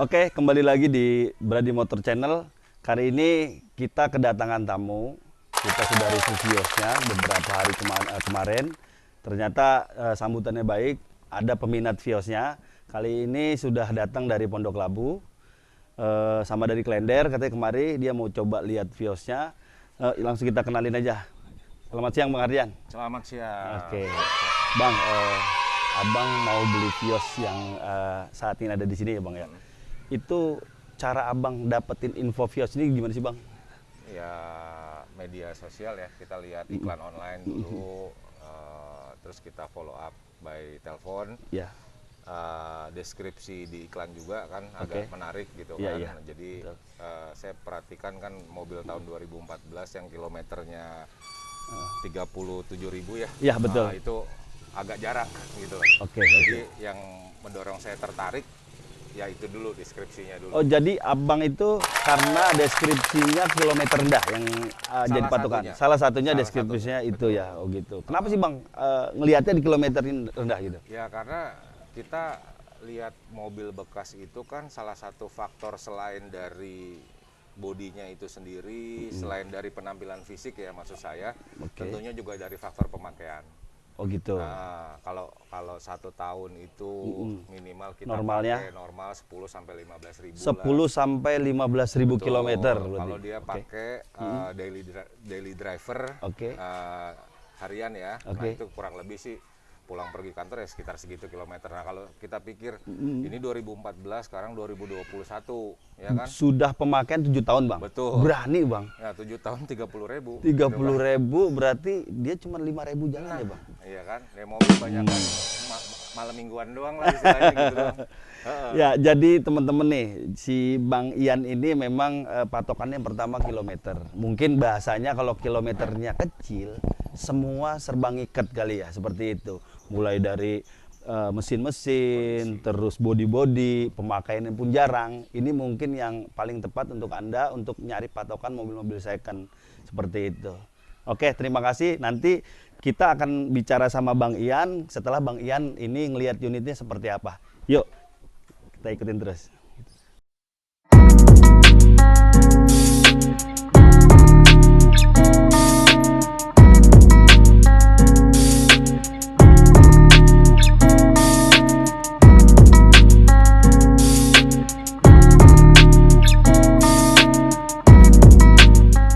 Oke, kembali lagi di Brady Motor Channel. Kali ini kita kedatangan tamu. Kita sudah review Viosnya beberapa hari kemarin. Ternyata sambutannya baik. Ada peminat Viosnya. Kali ini sudah datang dari Pondok Labu, sama dari Klender. Katanya kemari dia mau coba lihat Viosnya. Langsung kita kenalin aja. Selamat siang Bang Ardian. Selamat siang. Oke, Bang. Abang mau beli Vios yang saat ini ada di sini ya Bang ya. Itu cara Abang dapetin info Vios ini gimana sih Bang? Ya media sosial ya, kita lihat iklan online dulu, terus kita follow up by telepon. Ya. Deskripsi di iklan juga kan agak menarik gitu kan. Ya. Jadi saya perhatikan kan mobil tahun 2014 yang kilometernya 37.000 ya. Iya betul. Itu agak jarang gitu. Oke. Jadi yang mendorong saya tertarik ya itu dulu deskripsinya dulu. Oh jadi Abang itu karena deskripsinya kilometer rendah yang jadi patokan. Salah satunya deskripsinya itu betul. Ya. Oh gitu. Kenapa sih Bang ngelihatnya di kilometer rendah gitu? Ya karena kita lihat mobil bekas itu kan salah satu faktor selain dari bodinya itu sendiri, selain dari penampilan fisik ya maksud saya, tentunya juga dari faktor pemakaian. Oh gitu. Nah, kalau 1 tahun itu minimal kita normalnya pakai normal 10 sampai 15 ribu 10 sampai 15.000 kilometer. Kalau dia pakai daily driver harian ya, nah itu kurang lebih sih pulang pergi kantor ya sekitar segitu kilometer. Nah kalau kita pikir ini 2014 sekarang 2021 ya kan? Sudah pemakaian 7 tahun Bang. Betul. Berani Bang. Ya 7 tahun 30.000. 30.000 berarti dia cuma 5.000 jalan ya Bang? Iya kan, ya mobil banyak kan malam mingguan doang lah istilahnya gitu doang. Ya jadi teman-teman nih, si Bang Ian ini memang patokannya yang pertama kilometer. Mungkin bahasanya kalau kilometernya kecil, semua serba ngikat kali ya, seperti itu. Mulai dari mesin-mesin, terus body-body, pemakaiannya pun jarang. Ini mungkin yang paling tepat untuk Anda untuk nyari patokan mobil-mobil second seperti itu. Oke, terima kasih. Nanti kita akan bicara sama Bang Ian setelah Bang Ian ini ngelihat unitnya seperti apa. Yuk, kita ikutin terus.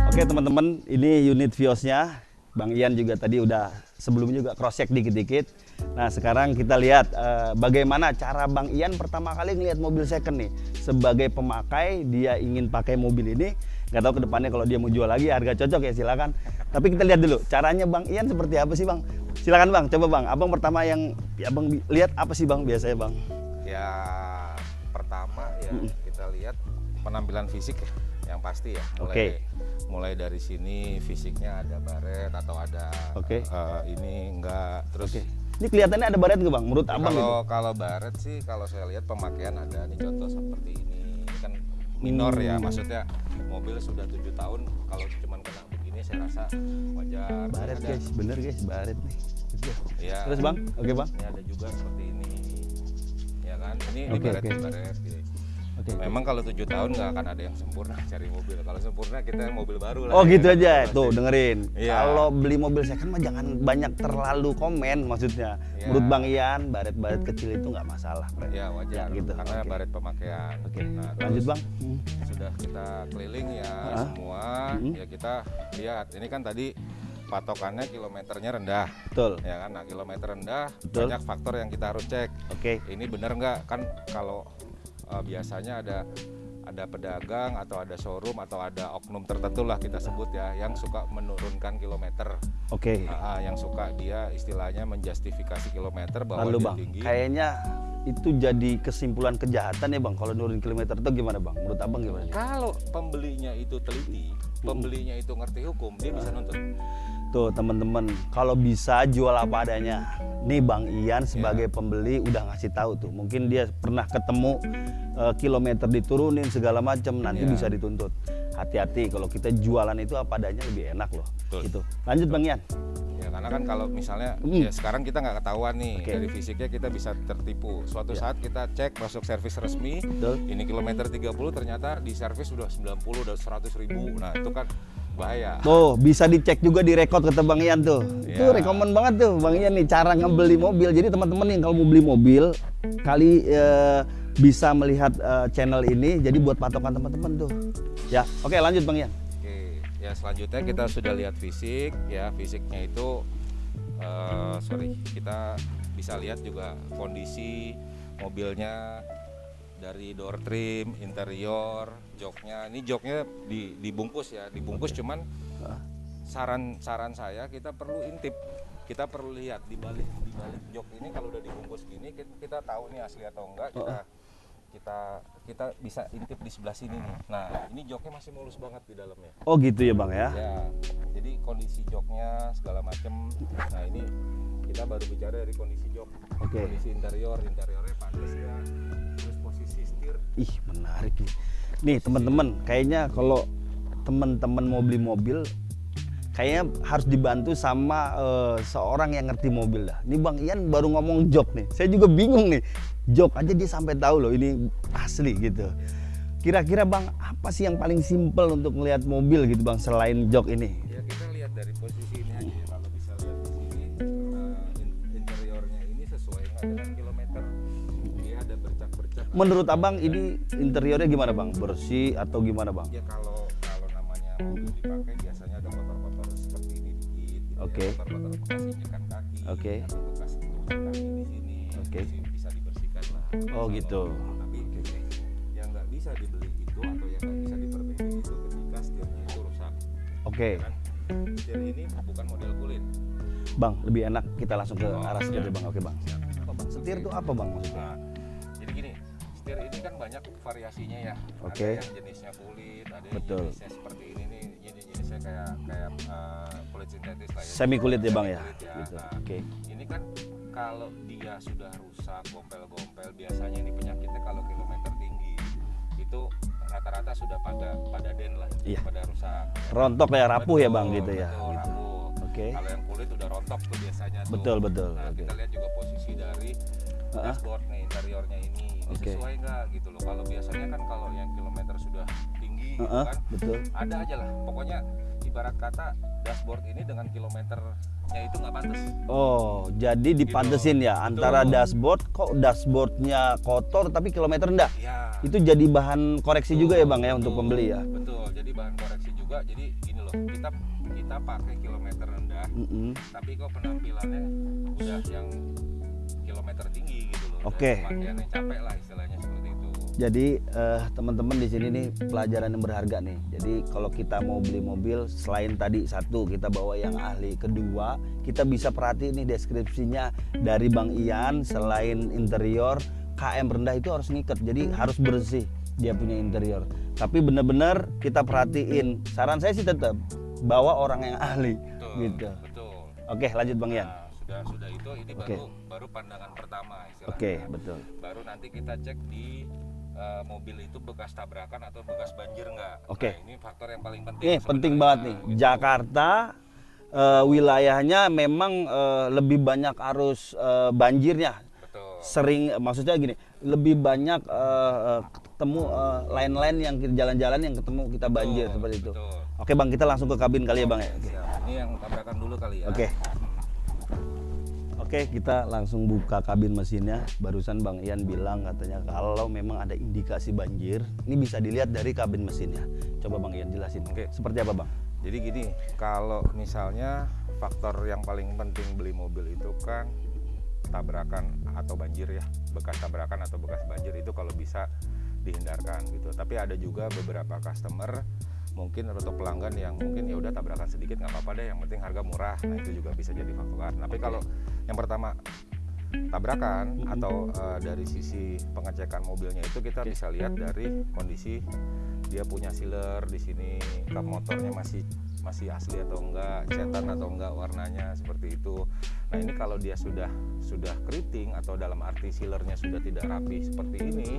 Oke teman-teman, ini unit Viosnya. Bang Ian juga tadi udah sebelumnya juga cross check dikit-dikit. Nah sekarang kita lihat bagaimana cara Bang Ian pertama kali ngelihat mobil second nih. Sebagai pemakai dia ingin pakai mobil ini. Nggak tahu kedepannya kalau dia mau jual lagi harga cocok ya silakan. Tapi kita lihat dulu caranya Bang Ian seperti apa sih Bang. Silakan Bang, coba Bang. Abang pertama yang Abang lihat apa sih Bang biasanya Bang? Ya pertama ya kita lihat penampilan fisik ya. Yang pasti ya, mulai dari sini fisiknya ada baret atau ada ini enggak terus. Ini kelihatannya ada baret nggak Bang? Menurut Abang kalau baret sih kalau saya lihat pemakaian ada nih contoh seperti ini kan minor ya, maksudnya mobil sudah 7 tahun kalau cuma kena begini saya rasa wajar. Baret guys, bener guys baret nih. Ya. Terus Bang, Bang. Ini ada juga seperti ini, ya kan? Ini baret gitu. Memang kalau 7 tahun nggak akan ada yang sempurna cari mobil. Kalau sempurna kita mobil baru lah. Oh gitu aja. Tuh dengerin. Iya. Kalau beli mobil second mah jangan banyak terlalu komen maksudnya. Iya. Menurut Bang Ian, baret-baret kecil itu nggak masalah. Ya wajar gitu. Karena baret pemakaian. Nah, lanjut Bang. Sudah kita keliling ya semua. Ya kita lihat. Ini kan tadi patokannya kilometernya rendah. Betul. Ya kan. Nah kilometer rendah banyak faktor yang kita harus cek. Ini benar nggak? Kan kalau biasanya ada pedagang atau ada showroom atau ada oknum tertentu lah kita sebut ya yang suka menurunkan kilometer. Yang suka dia istilahnya menjustifikasi kilometer bahwa lalu dia Bang, tinggi. kayaknya itu jadi kesimpulan kejahatan ya Bang kalau nurunin kilometer itu gimana Bang? Menurut Abang gimana? Kalau pembelinya itu teliti, pembelinya itu ngerti hukum, dia bisa nuntut. Tuh teman-teman, kalau bisa jual apa adanya. Nih Bang Ian sebagai pembeli udah ngasih tahu tuh. Mungkin dia pernah ketemu kilometer diturunin segala macam, nanti bisa dituntut. Hati-hati kalau kita jualan itu apa adanya lebih enak loh. Gitu. Lanjut Bang Ian. Ya karena Karena kan kalau misalnya ya sekarang kita nggak ketahuan nih dari fisiknya kita bisa tertipu. Suatu saat kita cek masuk servis resmi, ini kilometer 30 ternyata di servis udah 90 udah 100.000. Nah itu kan bahaya. Tuh bisa dicek juga di rekod kata Bang Ian tuh. Itu rekomen banget tuh Bang Ian nih cara ngebeli mobil. Jadi teman-teman yang kalau mau beli mobil kali bisa melihat channel ini. Jadi buat patokan teman-teman tuh. Ya, oke lanjut Bang Ian. Ya selanjutnya kita sudah lihat fisik ya, fisiknya itu kita bisa lihat juga kondisi mobilnya dari door trim, interior, joknya. Ini joknya dibungkus ya, dibungkus cuman saran saya kita perlu intip, kita perlu lihat di balik jok ini kalau udah dibungkus gini kita tahu nih asli atau enggak. Kita bisa intip di sebelah sini nih. Nah, ini joknya masih mulus banget di dalamnya. Oh gitu ya Bang ya? Ya, jadi kondisi joknya segala macam. Nah ini kita baru bicara dari kondisi jok. Kondisi interiornya pantas ya. Terus posisi setir. Ih menarik nih. Nih teman-teman, kayaknya kalau teman-teman mau beli mobil, kayaknya harus dibantu sama seorang yang ngerti mobil dah. Ini Bang Ian baru ngomong jok nih. Saya juga bingung nih. Jok aja dia sampai tahu loh ini asli gitu. Kira-kira Bang apa sih yang paling simpel untuk melihat mobil gitu Bang selain jok ini? Ya kita lihat dari posisi ini aja. Kalau bisa lihat di sini interiornya ini sesuai nggak dengan kilometer. Dia ada bercak-bercak. Menurut Abang ini interiornya gimana Bang? Bersih atau gimana Bang? Ya kalau namanya mobil dipakai biasanya ada kotor-kotor seperti ini dikit. Kotor-kotor bekas injekan kaki. Atau bekas tutup kaki di sini. Bisa dibersihkan lah. Oh gitu. Tapi yang nggak bisa dibeli itu atau yang nggak bisa diperbaiki itu ketika setirnya itu rusak. Kan? Setir ini bukan model kulit. Bang, lebih enak kita langsung ke arah setir Bang. Oke Bang. Apa Bang? Setir itu apa Bang maksudnya? Jadi gini, setir ini kan banyak variasinya ya. Ada yang jenisnya kulit, ada yang jenisnya seperti ini nih, jenisnya kayak kulit sintetis lah ya. Semi kulit ya Bang ya. Gitu. Nah, ini kan kalau dia sudah rusak, gompel-gompel, biasanya ini penyakitnya kalau kilometer tinggi itu rata-rata sudah pada den lah, pada rusak. Rontok ya, rapuh ya Bang gitu ya. Rapuh. Kalau yang kulit udah rontok tuh biasanya tuh. Betul. Nah, kita lihat juga posisi dari dashboard nih, interiornya ini sesuai nggak gitu loh. Kalau biasanya kan kalau yang kilometer sudah tinggi gitu kan, ada aja lah. Pokoknya ibarat kata dashboard ini dengan kilometernya itu nggak pantas. Oh, jadi dipantesin ya antara dashboard, kok dashboardnya kotor tapi kilometer rendah. Ya. Itu jadi bahan koreksi juga ya Bang ya untuk pembeli ya. Betul, jadi bahan koreksi juga. Jadi gini loh, kita pakai kilometer rendah, tapi kok penampilannya udah yang kilometer tinggi gitu loh. Pakaiannya capek lah istilahnya seperti itu. Jadi teman-teman di sini nih pelajaran yang berharga nih. Jadi kalau kita mau beli mobil, selain tadi satu kita bawa yang ahli, kedua kita bisa perhatiin nih deskripsinya dari Bang Ian. Selain interior, KM rendah itu harus ngikat, jadi harus bersih dia punya interior. Tapi benar-benar kita perhatiin. Saran saya sih tetap bawa orang yang ahli. Gitu. Oke, lanjut Bang Ian. Sudah itu ini baru pandangan pertama istilahnya. Betul. Baru nanti kita cek di mobil itu bekas tabrakan atau bekas banjir nggak. Nah, ini faktor yang paling penting. Ini penting banget nih. Gitu. Jakarta wilayahnya memang lebih banyak arus banjirnya. Betul. Sering, maksudnya gini, lebih banyak ketemu lain-lain yang jalan-jalan yang ketemu kita banjir seperti itu. Oke Bang, kita langsung ke kabin kali ya Bang ya. Ini yang tabrakan dulu kali ya. Oke, kita langsung buka kabin mesinnya. Barusan Bang Ian bilang katanya kalau memang ada indikasi banjir, ini bisa dilihat dari kabin mesinnya. Coba Bang Ian jelasin. Seperti apa Bang? Jadi gini, kalau misalnya faktor yang paling penting beli mobil itu kan tabrakan atau banjir ya, bekas tabrakan atau bekas banjir itu kalau bisa dihindarkan gitu. Tapi ada juga beberapa customer mungkin atau pelanggan yang mungkin ya udah tabrakan sedikit nggak apa-apa deh, yang penting harga murah. Nah itu juga bisa jadi faktor. Tapi kalau yang pertama tabrakan atau dari sisi pengecekan mobilnya itu kita bisa lihat dari kondisi dia punya sealer di sini, kap motornya masih asli atau enggak, cetan atau enggak warnanya seperti itu. Nah ini kalau dia sudah keriting atau dalam arti sealernya sudah tidak rapi seperti ini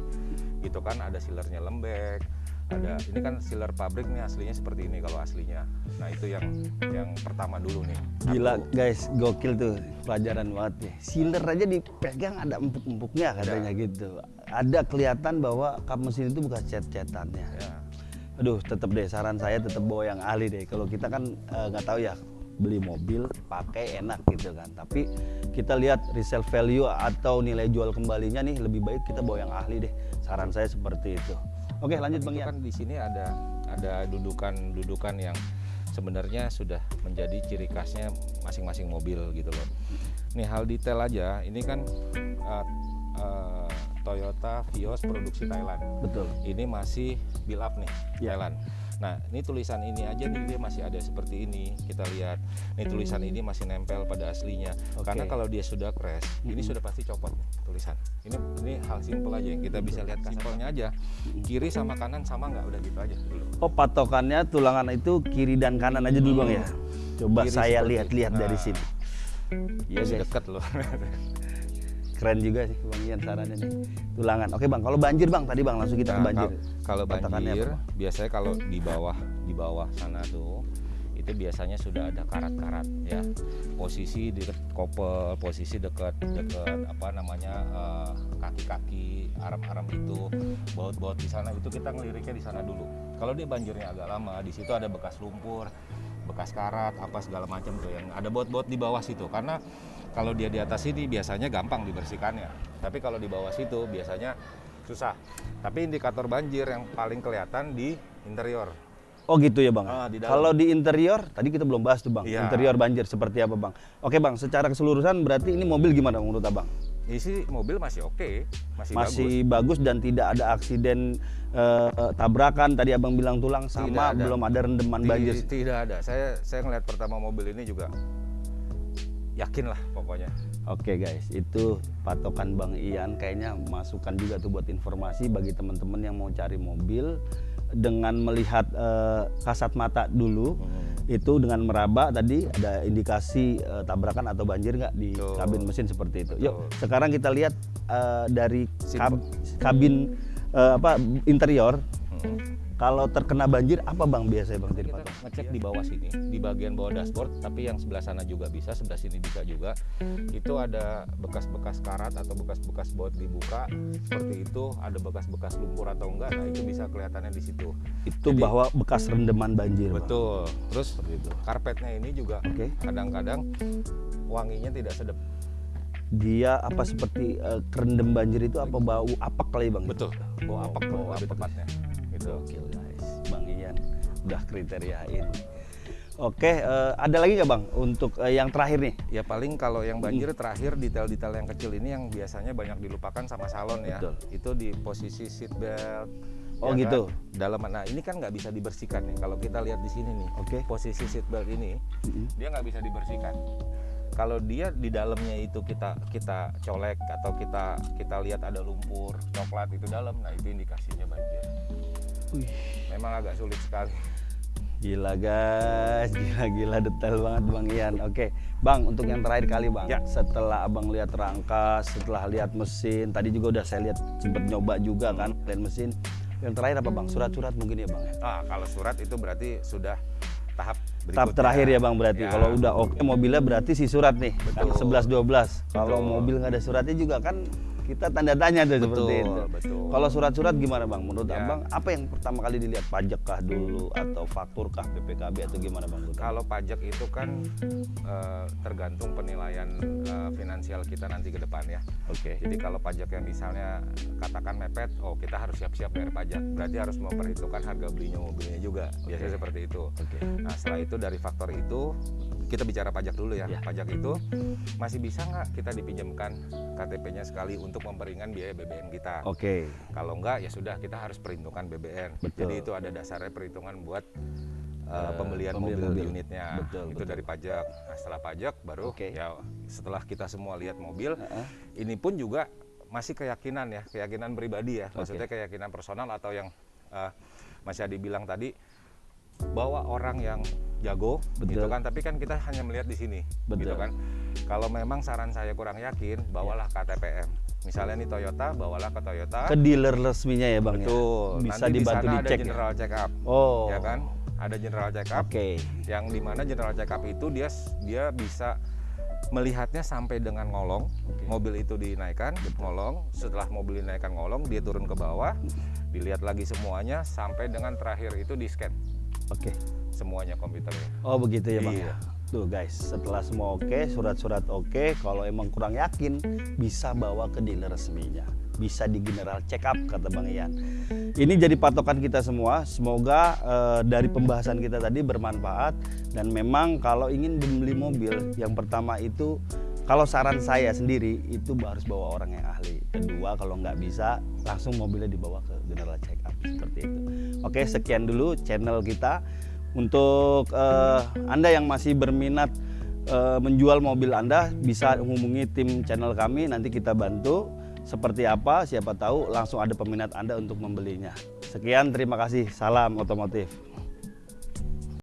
gitu kan, ada sealernya lembek ini kan sealer pabrik nih aslinya seperti ini kalau aslinya. Nah itu yang pertama dulu nih. Gila guys, gokil tuh, pelajaran banget nih. Sealer aja dipegang ada empuk-empuknya katanya gitu. Ada kelihatan bahwa kap mesin itu bukan cet-cetannya. Ya. Aduh, tetap deh, saran saya tetap bawa yang ahli deh. Kalau kita kan nggak tahu ya, beli mobil pakai enak gitu kan, tapi kita lihat resale value atau nilai jual kembalinya nih, lebih baik kita bawa yang ahli deh. Saran saya seperti itu. Oke, lanjut Bang Ian. Kan di sini ada dudukan yang sebenarnya sudah menjadi ciri khasnya masing-masing mobil gitu loh. Nih hal detail aja, ini kan Toyota Vios produksi Thailand. Betul. Ini masih build up nih, Thailand. Nah, ini tulisan ini aja nih dia masih ada seperti ini. Kita lihat, nih tulisan ini masih nempel pada aslinya. Karena kalau dia sudah crash, ini sudah pasti copot nih tulisan. Ini hal simpel aja yang kita bisa lihat, simpelnya aja. Kiri sama kanan sama nggak, udah gitu aja dulu. Oh, patokannya tulangan itu kiri dan kanan aja dulu Bang ya. Coba Kiri saya seperti- lihat-lihat dari Nah. sini. Iya Masih guys, deket loh. keren juga sih Bang Ian sarannya nih. Tulangan. Oke Bang, kalau banjir Bang, tadi Bang langsung kita ke banjir. Kalau Patokannya banjir, apa, Bang? biasanya kalau di bawah sana tuh, itu biasanya sudah ada karat-karat ya. Posisi dekat kopel, posisi dekat apa namanya kaki-kaki, arm-arm itu, baut-baut di sana itu kita ngeliriknya di sana dulu. Kalau dia banjirnya agak lama, di situ ada bekas lumpur, bekas karat, apa segala macam tuh yang ada baut-baut di bawah situ. Karena kalau dia di atas ini biasanya gampang dibersihkannya, tapi kalau di bawah situ biasanya susah. Tapi indikator banjir yang paling kelihatan di interior. Oh gitu ya Bang. Di dalam. Kalau di interior, tadi kita belum bahas tuh Bang. Iya. Interior banjir seperti apa Bang? Oke Bang, secara keseluruhan berarti ini mobil gimana menurut Abang? Isi mobil masih oke, Masih bagus dan tidak ada aksiden tabrakan. Tadi Abang bilang tulang sama, ada. belum ada rendeman banjir. Tidak ada. Saya ngelihat pertama mobil ini juga yakin lah pokoknya. Oke guys, itu patokan Bang Ian, kayaknya masukan juga tuh buat informasi bagi teman-teman yang mau cari mobil dengan melihat kasat mata dulu. Itu dengan meraba tadi ada indikasi tabrakan atau banjir nggak di Betul. kabin mesin seperti itu. Betul. Yuk, sekarang kita lihat dari kabin interior. Kalau terkena banjir apa Bang biasanya Bang jadi Kita patok? ngecek di bawah sini, di bagian bawah dashboard, tapi yang sebelah sana juga bisa, sebelah sini bisa juga. Itu ada bekas-bekas karat atau bekas-bekas baut dibuka, seperti itu, ada bekas-bekas lumpur atau enggak, nah itu bisa kelihatannya di situ. Itu Jadi- bahwa bekas rendeman banjir Bang. Betul. Terus karpetnya ini juga Oke. kadang-kadang wanginya tidak sedap. Dia apa seperti kerendam banjir itu apa bau apak kali Bang? Betul. Bau apak tuh lebih tepatnya. Gitu. Gokil guys, Bang Ian udah kriteriain. Oke, ada lagi nggak Bang untuk yang terakhir nih? Ya paling kalau yang banjir terakhir detail-detail yang kecil ini yang biasanya banyak dilupakan sama salon ya. Betul. Itu di posisi seat belt. Oh, ya gitu. kan? Dalam, nah ini kan nggak bisa dibersihkan nih. Kalau kita lihat di sini nih, Oke. posisi seat belt ini dia nggak bisa dibersihkan. Kalau dia di dalamnya itu kita colek atau kita lihat ada lumpur coklat itu dalam, nah itu indikasinya banjir. Memang agak sulit sekali. Gila guys, gila detail banget Bang Ian. Oke, Bang untuk yang terakhir kali Bang, Ya. setelah Abang lihat rangkas, setelah lihat mesin, tadi juga udah saya lihat sempet nyoba juga kan, lihat mesin. Yang terakhir apa Bang? Surat-surat mungkin ya Bang? Kalau surat itu berarti sudah tahap berikutnya. Tahap terakhir ya Bang berarti. Ya. Kalau udah oke mobilnya berarti si surat nih. Kan Betul. 11-12. Kalau Betul. mobil nggak ada suratnya juga kan kita tanda tanya tuh seperti Betul, itu. betul. Kalau surat-surat gimana Bang? Menurut Ya. Abang apa yang pertama kali dilihat? Pajak kah dulu atau faktur kah PPKB atau gimana Bang? Kalau pajak itu kan tergantung penilaian finansial kita nanti ke depan ya. Oke. Jadi kalau pajak yang misalnya katakan mepet, oh kita harus siap-siap bayar pajak. Berarti harus memperhitungkan harga belinya mobilnya juga. Biasanya seperti itu. Oke. Nah setelah itu dari faktor itu kita bicara pajak dulu ya. Ya. Pajak itu masih bisa nggak kita dipinjamkan KTP-nya sekali untuk memperingan biaya BBM kita. Oke. Kalau enggak ya sudah kita harus perhitungkan BBM. Betul. Jadi itu ada dasarnya perhitungan buat pembelian pembelian mobil mobil. unitnya. Betul, Itu betul. dari pajak. Nah, setelah pajak baru Oke. ya setelah kita semua lihat mobil, Heeh. ini pun juga masih keyakinan ya, keyakinan pribadi ya. Maksudnya Oke. keyakinan personal atau yang Mas Yadi bilang tadi bahwa orang yang jago gitu Betul. kan, tapi kan kita hanya melihat di sini Betul. gitu kan. Kalau memang saran saya kurang yakin, bawalah KTPM Misalnya nih Toyota, bawalah ke Toyota. Ke dealer resminya ya Bang? Betul. Ya? Bisa Nanti dibantu di sana dicek ada general check up. Oh. Ya kan? Ada general check up. Yang dimana general check up itu dia bisa melihatnya sampai dengan ngolong. Mobil itu dinaikkan, ngolong. Setelah mobil dinaikkan ngolong, dia turun ke bawah. Dilihat lagi semuanya sampai dengan terakhir itu di scan. Semuanya komputernya. Oh begitu ya Bang? Iya. Tuh guys, setelah semua oke, surat-surat oke, kalau emang kurang yakin bisa bawa ke dealer resminya, bisa di general check up kata Bang Ian. Ini jadi patokan kita semua. Semoga dari pembahasan kita tadi bermanfaat, dan memang kalau ingin membeli mobil, yang pertama itu kalau saran saya sendiri itu harus bawa orang yang ahli. Kedua, kalau nggak bisa langsung mobilnya dibawa ke general check up seperti itu. Oke, sekian dulu channel kita. Untuk Anda yang masih berminat menjual mobil Anda, bisa hubungi tim channel kami, nanti kita bantu seperti apa, siapa tahu langsung ada peminat Anda untuk membelinya. Sekian, terima kasih, salam otomotif.